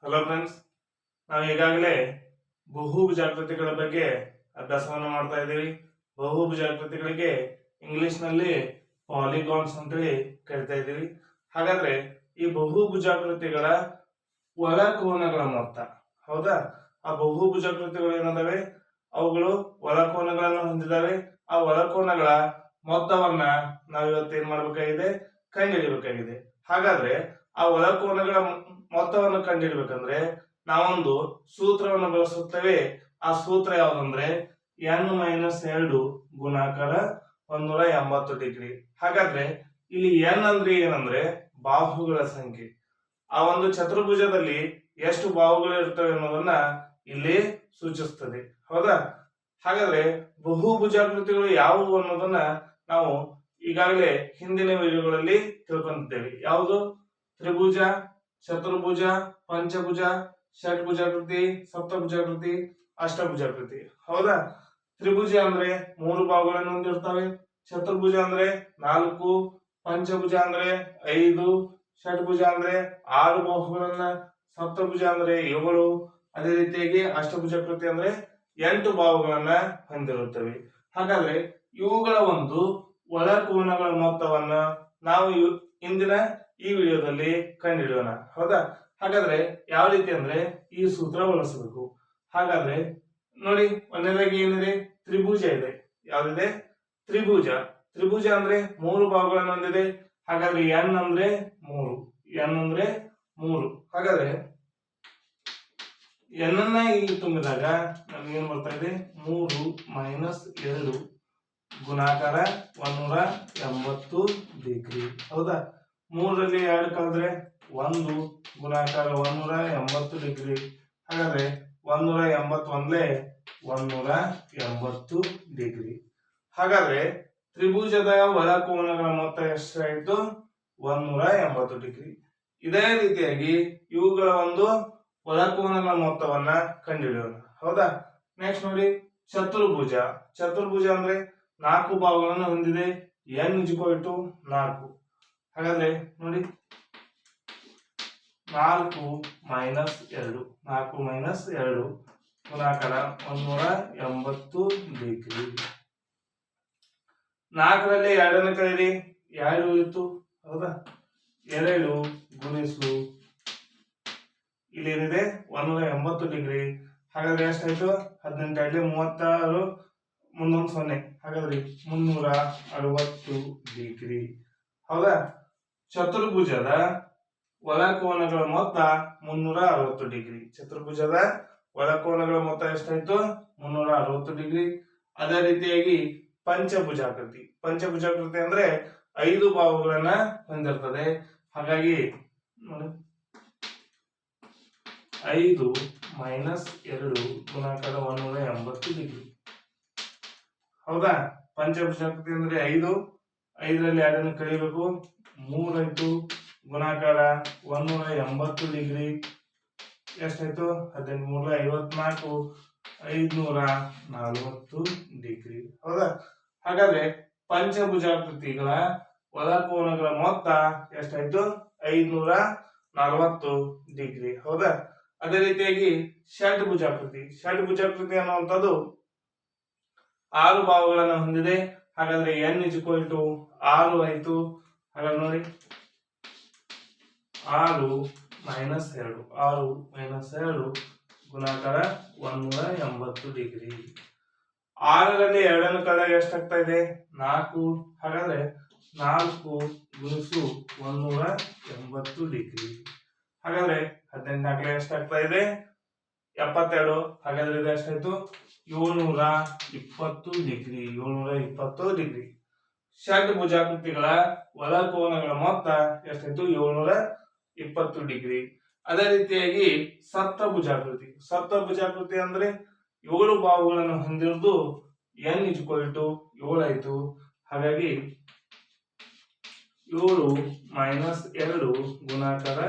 Hello friends, ನಾವು ಈಗಾಗಲೇ ಬಹುಭುಜಾಕೃತಿಗಳ ಬಗ್ಗೆ ಅಭ್ಯಾಸವನ್ನು ಮಾಡ್ತಾ ಇದ್ದೀವಿ. ಬಹುಭುಜಾಕೃತಿಗಳಿಗೆ ಇಂಗ್ಲಿಷ್ ನಲ್ಲಿ ಪಾಲಿಗಾನ್ಸ್ ಅಂತೇಳಿ ಕರಿತಾ ಇದ್ದೀವಿ. ಹಾಗಾದ್ರೆ ಈ ಬಹುಭುಜಾಕೃತಿಗಳ ಒಳಕೋನಗಳ ಮೊತ್ತ, ಹೌದಾ? ಆ ಬಹುಭುಜಾಕೃತಿಗಳು ಏನದಾವೆ, ಅವುಗಳು ಒಳಕೋನಗಳನ್ನು ಹೊಂದಿದಾವೆ. ಆ ಒಳಕೋನಗಳ ಮೊತ್ತವನ್ನ ನಾವಿವತ್ತು ಏನ್ ಮಾಡ್ಬೇಕಾಗಿದೆ, ಕಂಡುಹಿಡಿಯಬೇಕಾಗಿದೆ. ಹಾಗಾದ್ರೆ ಆ ಒಳಕೋನಗಳ ಮೊತ್ತವನ್ನು ಕಂಡುಹಿಡಬೇಕಂದ್ರೆ ನಾವೊಂದು ಸೂತ್ರವನ್ನು ಬಳಸುತ್ತೇವೆ. ಆ ಸೂತ್ರ ಯಾವ್ದಂದ್ರೆ n-2 ಗುಣಾಕಾರ 180 ಡಿಗ್ರಿ. ಹಾಗಾದ್ರೆ ಇಲ್ಲಿ n ಅಂದ್ರೆ ಏನಂದ್ರೆ ಬಾಹುಗಳ ಸಂಖ್ಯೆ. ಆ ಒಂದು ಚತುರ್ಭುಜದಲ್ಲಿ ಎಷ್ಟು ಬಾಹುಗಳು ಇರ್ತವೆ ಅನ್ನೋದನ್ನ ಇಲ್ಲಿ ಸೂಚಿಸ್ತದೆ, ಹೌದಾ? ಹಾಗಾದ್ರೆ ಬಹುಭುಜಾಕೃತಿಗಳು ಯಾವುವು ಅನ್ನೋದನ್ನ ನಾವು ಈಗಾಗಲೇ ಹಿಂದಿನ ವಿಡಿಯೋಗಳಲ್ಲಿ ತಿಳ್ಕೊಂಡಿದ್ದೇವೆ. ಯಾವುದು? ತ್ರಿಭುಜ, ಚತುರ್ಭುಜ, ಪಂಚಭುಜ, ಷಡ್ಭುಜಾಕೃತಿ, ಸಪ್ತಭುಜಾಕೃತಿ, ಅಷ್ಟಭುಜಾಕೃತಿ, ಹೌದಾ? ತ್ರಿಭುಜ ಅಂದ್ರೆ 3 ಬಾಹುಗಳನ್ನು ಹೊಂದಿರ್ತವೆ, ಚತುರ್ಭುಜ ಅಂದ್ರೆ 4, ಪಂಚಭುಜ ಅಂದ್ರೆ 5, ಷಡ್ಭುಜ ಅಂದ್ರೆ 6 ಬಾಹುಗಳನ್ನ, ಸಪ್ತಭುಜ ಅಂದ್ರೆ 7, ಅದೇ ರೀತಿಯಾಗಿ ಅಷ್ಟಭುಜಾಕೃತಿ ಅಂದ್ರೆ 8 ಬಾಹುಗಳನ್ನ ಹೊಂದಿರುತ್ತವೆ. ಹಾಗಾದ್ರೆ ಇವುಗಳ ಒಂದು ಒಳಕೋನಗಳ ಮೊತ್ತವನ್ನ ನಾವು ಇಂದಿನ ಈ ವಿಡಿಯೋದಲ್ಲಿ ಕಂಡುಹಿಡಿಯೋಣ, ಹೌದಾ? ಹಾಗಾದ್ರೆ ಯಾವ ರೀತಿ ಅಂದ್ರೆ ಈ ಸೂತ್ರ ಬಳಸಬೇಕು. ಹಾಗಾದ್ರೆ ನೋಡಿ, ಒಂದನೇದಾಗಿ ಏನಿದೆ, ತ್ರಿಭುಜ ಇದೆ. ಯಾವ್ದಿದೆ? ತ್ರಿಭುಜ. ತ್ರಿಭುಜ ಅಂದ್ರೆ 3 ಭಾಗಗಳನ್ನು ಹೊಂದಿದೆ. ಹಾಗಾದ್ರೆ n ಅಂದ್ರೆ 3, n ಅಂದ್ರೆ 3. ಹಾಗಾದ್ರೆ n ಅನ್ನ ಇಲ್ಲಿ ತುಂಬಿದಾಗ ನಮ್ಗೆ ಏನ್ ಬರ್ತಾ ಇದೆ, 3 - 2 ಗುಣಾಕಾರ 180 ಡಿಗ್ರಿ, ಹೌದಾ? 3ರಲ್ಲಿ 2 ಕಳೆದ್ರೆ 1 ಗುಣಾಕಾರ 180 ಡಿಗ್ರಿ. ಹಾಗಾದ್ರೆ 180 180 ಡಿಗ್ರಿ. ಹಾಗಾದ್ರೆ ತ್ರಿಭುಜದ ಒಳಕೋನಗಳ ಮೊತ್ತ ಎಷ್ಟಾಯ್ತು? 180 ಡಿಗ್ರಿ. ಇದೇ ರೀತಿಯಾಗಿ ಇವುಗಳ ಒಂದು ಒಳಕೋನಗಳ ಮೊತ್ತವನ್ನ ಕಂಡುಹಿಡಿಯೋಣ, ಹೌದಾ? ನೆಕ್ಸ್ಟ್ ನೋಡಿ, ಚತುರ್ಭುಜ. ಚತುರ್ಭುಜ ಅಂದ್ರೆ 4 ಭಾಗಗಳನ್ನು ಹೊಂದಿದೆ. n = 4. ಹಾಗಾದ್ರೆ ನೋಡಿ, 4 - 2 ಗುಣಾಕಾರ 180 ಡಿಗ್ರಿ. 4ರಲ್ಲಿ 2 ಕಳೆಯಿರಿ, 2 ಉಳಿತು, ಹೌದಾ? 2 ಗುಣಿಸು ಇಲ್ಲೇನಿದೆ 180 ಡಿಗ್ರಿ. ಹಾಗಾದ್ರೆ ಎಷ್ಟಾಯ್ತು? 18 36, ಮುಂದೊಂದು 0. ಹಾಗಾದ್ರೆ 360 ಡಿಗ್ರಿ, ಹೌದಾ? ಚತುರ್ಭುಜದ ಒಳಕೋನಗಳ ಮೊತ್ತ 360 ಡಿಗ್ರಿ. ಚತುರ್ಭುಜದ ಒಳಕೋನಗಳ ಮೊತ್ತ ಎಷ್ಟಾಯ್ತು? 360 ಡಿಗ್ರಿ. ಅದೇ ರೀತಿಯಾಗಿ ಪಂಚಭುಜಾಕೃತಿ. ಪಂಚಭುಜಾಕೃತಿ ಅಂದ್ರೆ 5 ಬಾಹುಗಳನ್ನ ಹೊಂದಿರ್ತದೆ. ಹಾಗಾಗಿ 5 - 2 ಗುಣಾಕಾರ 180 ಡಿಗ್ರಿ, ಹೌದಾ? ಪಂಚಭುಜಾಕೃತಿ ಅಂದ್ರೆ 5, 5ರಲ್ಲಿ 2 ಕಳಿಬೇಕು, 3 ಆಯ್ತು, ಗುಣಾಕಾರ 180 ಡಿಗ್ರಿ. ಎಷ್ಟಾಯ್ತು? 18 54, 540 ಡಿಗ್ರಿ, ಹೌದಾ? ಹಾಗಾದ್ರೆ ಪಂಚಭುಜಾಕೃತಿಗಳ ಒಳಕೋನಗಳ ಮೊತ್ತ ಎಷ್ಟಾಯ್ತು? 540 ಡಿಗ್ರಿ, ಹೌದಾ? ಅದೇ ರೀತಿಯಾಗಿ ಷಡ್ಭುಜಾಕೃತಿ. ಷಡ್ಭುಜಾಕೃತಿ ಅನ್ನುವಂಥದ್ದು 6 ಭಾಗಗಳನ್ನು ಹೊಂದಿದೆ. ಹಾಗಾದ್ರೆ n = 6 ಆಯ್ತು. ಹಾಗಾದ್ರೆ ನೋಡಿ, 6 - 2 ಗುಣಾಕಾರ 180 ಡಿಗ್ರಿ. 6ರಲ್ಲಿ 2 ಕಳೆದಾಗ ಎಷ್ಟಾಗ್ತಾ ಇದೆ? 4. ಹಾಗಾದ್ರೆ 4 ಗುಣಿಸು 180 ಡಿಗ್ರಿ. ಹಾಗಾದ್ರೆ 18 ಎಷ್ಟಾಗ್ತಾ ಇದೆ? 72. ಹಾಗಾದ್ರೆ ಇದು ಎಷ್ಟಾಯ್ತು? 720 ಡಿಗ್ರಿ. 720 ಡಿಗ್ರಿ. ಷಡ್ಭುಜಾಕೃತಿಗಳ ಒಳಕೋನಗಳ ಮೊತ್ತ ಎಷ್ಟಾಯ್ತು? 720 ಡಿಗ್ರಿ. ಅದೇ ರೀತಿಯಾಗಿ ಸಪ್ತಭುಜಾಕೃತಿ. ಸಪ್ತಭುಜಾಕೃತಿ ಅಂದ್ರೆ 7 ಬಾಹುಗಳನ್ನು ಹೊಂದಿರುವುದು. n = 7 ಆಯ್ತು. ಹಾಗಾಗಿ 7 - 2 ಗುಣಾಕಾರ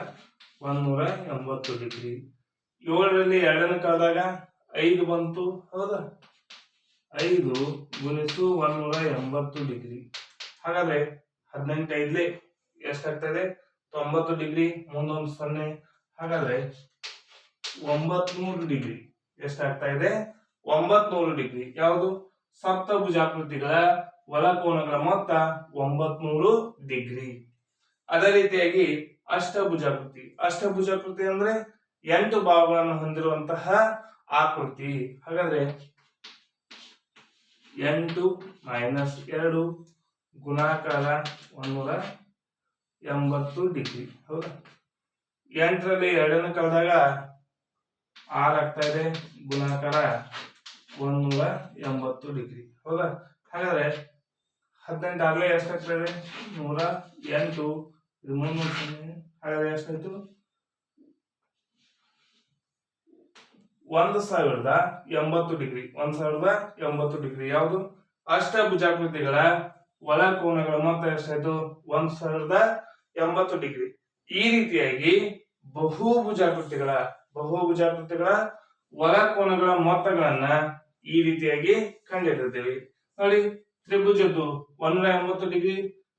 180 ಡಿಗ್ರಿ. 7ರಲ್ಲಿ 2 ಕಳೆದಾಗ 5 ಬಂತು, ಹೌದಾ? 5 ಗುಣಿಸು 180 ಡಿಗ್ರಿ. ಹಾಗಾದ್ರೆ 18 ಎಷ್ಟಾಗ್ತದೆ? 90 ಡಿಗ್ರಿ, ಮುಂದೊಂದು 0. ಹಾಗಾದ್ರೆ 900 ಡಿಗ್ರಿ. ಎಷ್ಟಾಗ್ತಾ ಇದೆ? 900 ಡಿಗ್ರಿ. ಯಾವುದು? ಸಪ್ತಭುಜಾಕೃತಿಗಳ ಒಳಕೋನಗಳ ಮೊತ್ತ 900 ಡಿಗ್ರಿ. ಅದೇ ರೀತಿಯಾಗಿ ಅಷ್ಟಭುಜಾಕೃತಿ. ಅಷ್ಟಭುಜಾಕೃತಿ ಅಂದ್ರೆ 8 ಭಾಗಗಳನ್ನು ಹೊಂದಿರುವಂತಹ ಆಕೃತಿ. ಹಾಗಾದ್ರೆ 8 - 2 ಗುಣಾಕಾರ 180 ಡಿಗ್ರಿ. ಹೌದಾ? 8ರಲ್ಲಿ 2 ಕಳೆದಾಗ 6 ಆಗ್ತಾ ಇದೆ, ಗುಣಾಕಾರ 180 ಡಿಗ್ರಿ. ಹೌದಾ? ಹಾಗಾದ್ರೆ 18 ಆಗಲೇ ಎಷ್ಟಾಗ್ತಾ ಇದೆ? 108. ಇದು 300. ಹಾಗಾದ್ರೆ ಎಷ್ಟಾಯ್ತು? 1080 ಡಿಗ್ರಿ. 1080 ಡಿಗ್ರಿ. ಯಾವುದು? ಅಷ್ಟಭುಜಾಕೃತಿಗಳ ಒಳಕೋನಗಳ ಮೊತ್ತ ಎಷ್ಟಾಯ್ತು? 1080 ಡಿಗ್ರಿ. ಈ ರೀತಿಯಾಗಿ ಬಹುಭುಜಾಕೃತಿಗಳ ಒಳಕೋನಗಳ ಮೊತ್ತಗಳನ್ನ ಈ ರೀತಿಯಾಗಿ ಕಂಡುಹಿಡಿದಿದ್ದೇವೆ. ನೋಡಿ, ತ್ರಿಭುಜದ್ದು 180 ಡಿಗ್ರಿ,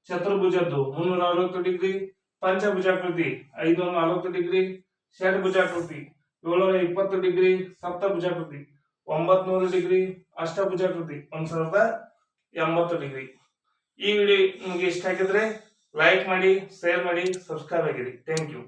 ಚತುರ್ಭುಜದ್ದು 360 ಡಿಗ್ರಿ, ಪಂಚಭುಜಾಕೃತಿ 540 ಡಿಗ್ರಿ, ಷಡ್ಭುಜಾಕೃತಿ 720 ಡಿಗ್ರಿ, ಸಪ್ತಭುಜಾಕೃತಿ 900 ಡಿಗ್ರಿ, ಅಷ್ಟಭುಜಾಕೃತಿ 1080 ಡಿಗ್ರಿ. ಈ ವಿಡಿಯೋ ನಿಮಗೆ ಇಷ್ಟ ಆಗಿದ್ರೆ ಲೈಕ್ ಮಾಡಿ, ಶೇರ್ ಮಾಡಿ, ಸಬ್ಸ್ಕ್ರೈಬ್ ಆಗಿರಿ. Thank you.